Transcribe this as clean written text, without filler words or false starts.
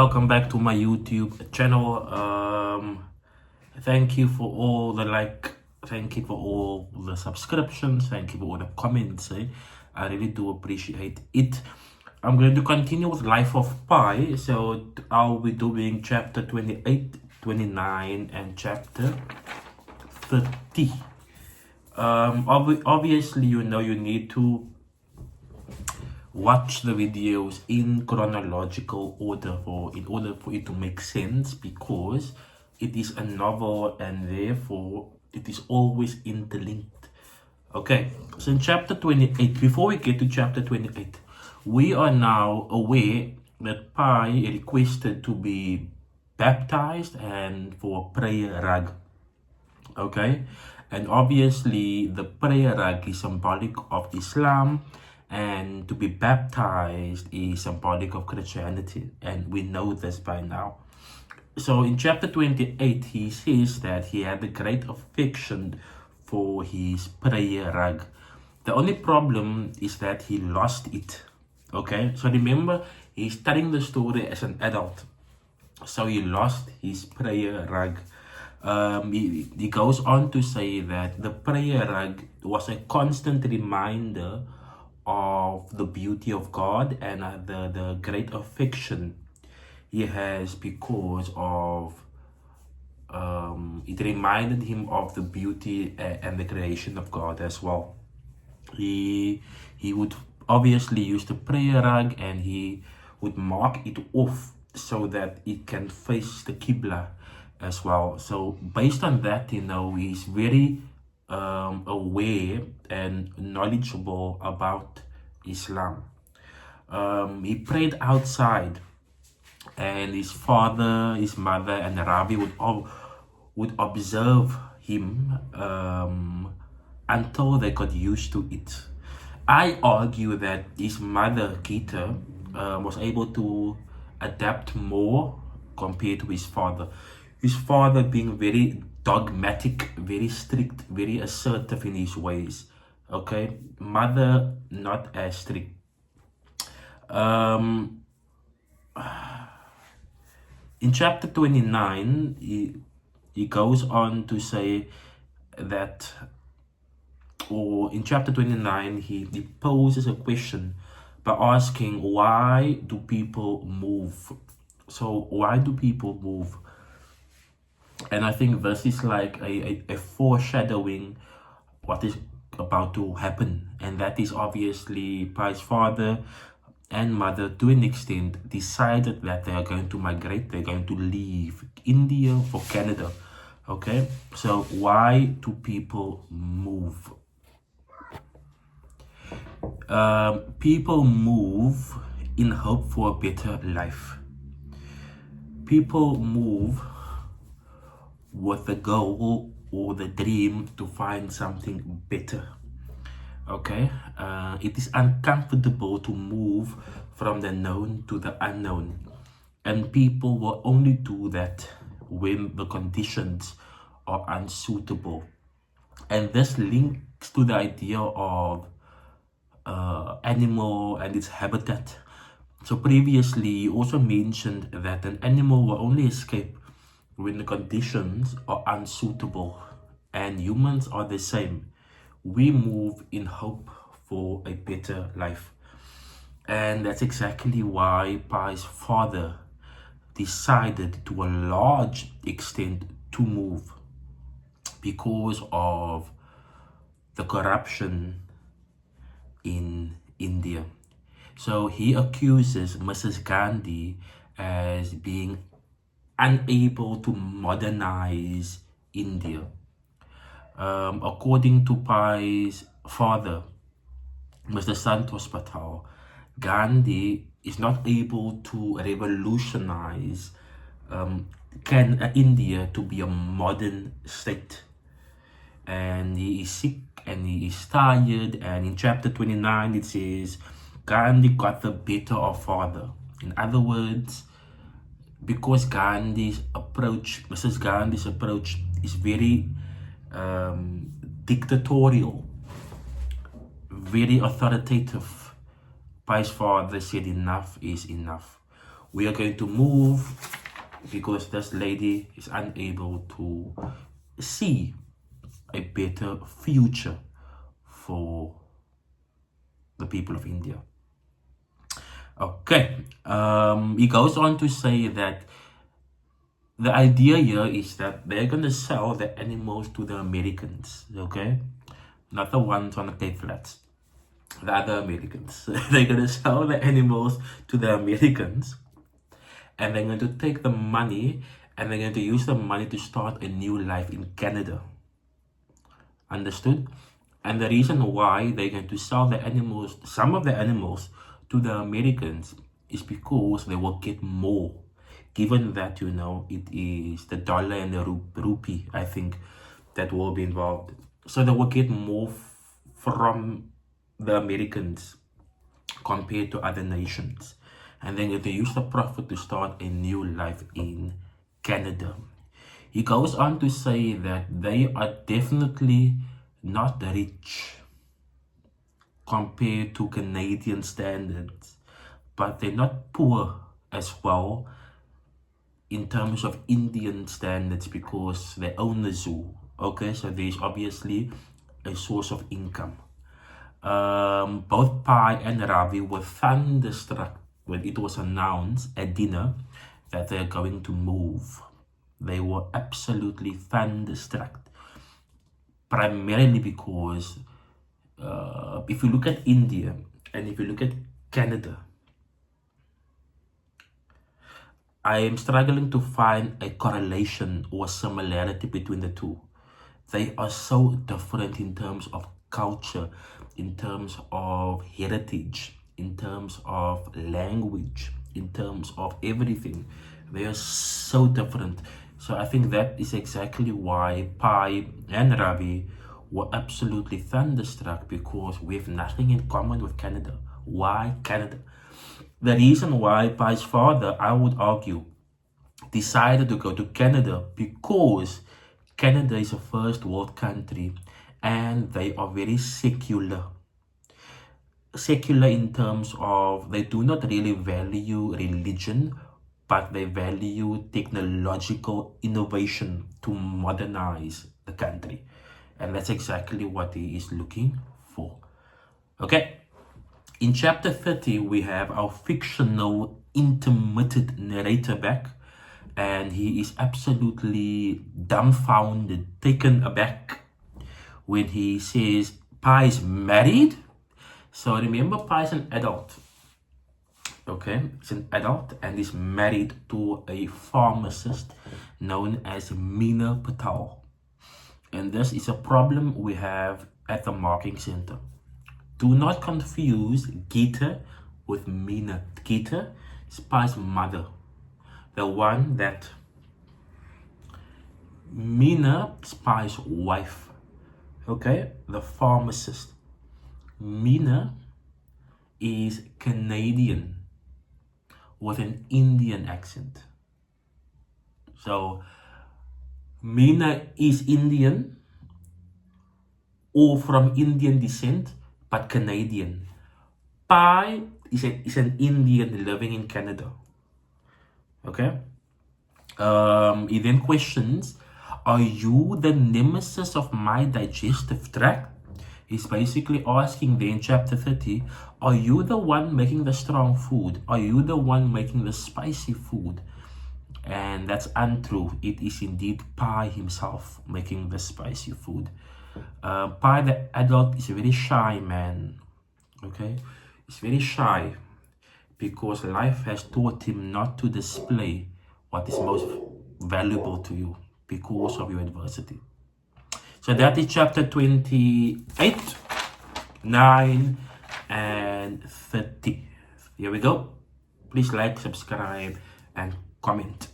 Welcome back to my YouTube channel. Thank you for all the thank you for all the subscriptions, thank you for all the comments. I really do appreciate it. I'm going to continue with Life of Pi. So I'll be doing chapter 28, 29, and chapter 30. Obviously, you need to watch the videos in chronological order in order for it to make sense, because it is a novel and therefore it is always interlinked. Okay, so in chapter 28, before we get to chapter 28, we are now aware that Pi requested to be baptized and for a prayer rug. Okay, and obviously the prayer rug is symbolic of Islam, and to be baptized is symbolic of Christianity, and we know this by now. So in chapter 28, he says that he had a great affection for his prayer rug. The only problem is that he lost it. Okay, so remember, he's telling the story as an adult, so he lost his prayer rug. He goes on to say that the prayer rug was a constant reminder of the beauty of God and the great affection he has, because of it reminded him of the beauty and the creation of God as well. He would obviously use the prayer rug and he would mark it off so that it can face the Qibla as well. So based on that, he's very aware and knowledgeable about Islam. He prayed outside, and his father, his mother, and the rabbi would observe him until they got used to it. I argue that his mother, Gita, was able to adapt more compared to his father. His father being very dogmatic, very strict, very assertive in his ways. Okay, mother not as strict. In chapter 29, he goes on to say that, or in chapter 29, he poses a question by asking, why do people move? So why do people move? And I think this is like a foreshadowing what is about to happen, and that is obviously Pi's father and mother, to an extent, decided that they are going to migrate. They're going to leave India for Canada. Okay, so why do people move? People move in hope for a better life. People move with the goal or the dream to find something better. Okay, it is uncomfortable to move from the known to the unknown, and people will only do that when the conditions are unsuitable. And this links to the idea of animal and its habitat. So previously, you also mentioned that an animal will only escape when the conditions are unsuitable, and humans are the same. We move in hope for a better life. And that's exactly why Pi's father decided to a large extent to move, because of the corruption in India. So he accuses Mrs. Gandhi as being unable to modernize India. According to Pi's father, Mr. Santosh Patel, Gandhi is not able to revolutionize India to be a modern state. And he is sick and he is tired. And in chapter 29, it says, Gandhi got the better of father. In other words, because Mrs. Gandhi's approach is very dictatorial, very authoritative, Pi's father said enough is enough. We are going to move because this lady is unable to see a better future for the people of India. Okay, he goes on to say that the idea here is that they're going to sell the animals to the Americans, okay? Not the ones on the Cape Flats, the other Americans. They're going to sell the animals to the Americans, and they're going to take the money and they're going to use the money to start a new life in Canada. Understood? And the reason why they're going to sell the animals, some of the animals, to the Americans is because they will get more, given that, you know, it is the dollar and the rupee, I think, that will be involved. So they will get more from the Americans compared to other nations. And then they use the profit to start a new life in Canada. He goes on to say that they are definitely not rich compared to Canadian standards, but they're not poor as well in terms of Indian standards because they own the zoo. Okay, so there's obviously a source of income. Both Pi and Ravi were thunderstruck when it was announced at dinner that they're going to move. They were absolutely thunderstruck, primarily because if you look at India and if you look at Canada, I am struggling to find a correlation or similarity between the two. They are so different in terms of culture, in terms of heritage, in terms of language, in terms of everything. They are so different. So I think that is exactly why Pi and Ravi were absolutely thunderstruck, because we have nothing in common with Canada. Why Canada? The reason why Pi's father, I would argue, decided to go to Canada because Canada is a first world country and they are very secular. Secular in terms of they do not really value religion, but they value technological innovation to modernize the country. And that's exactly what he is looking for. Okay. In chapter 30, we have our fictional intermittent narrator back, and he is absolutely dumbfounded, taken aback when he says Pi is married. So remember, Pi is an adult. Okay, he's an adult and is married to a pharmacist known as Meena Patel. And this is a problem we have at the Marking Center. Do not confuse Geeta with Meena. Geeta is Pi's mother, the one that Meena is Pi's wife. Okay, the pharmacist. Meena is Canadian with an Indian accent. So Meena is Indian or from Indian descent, but Canadian. Pi is an Indian living in Canada. Okay. He then questions, are you the nemesis of my digestive tract? He's basically asking there in chapter 30, are you the one making the strong food? Are you the one making the spicy food? And that's untrue. It is indeed Pi himself making the spicy food. Pi, the adult, is a very shy man. Okay? He's very shy because life has taught him not to display what is most valuable to you because of your adversity. So that is chapter 28, 9, and 30. Here we go. Please like, subscribe, and comment.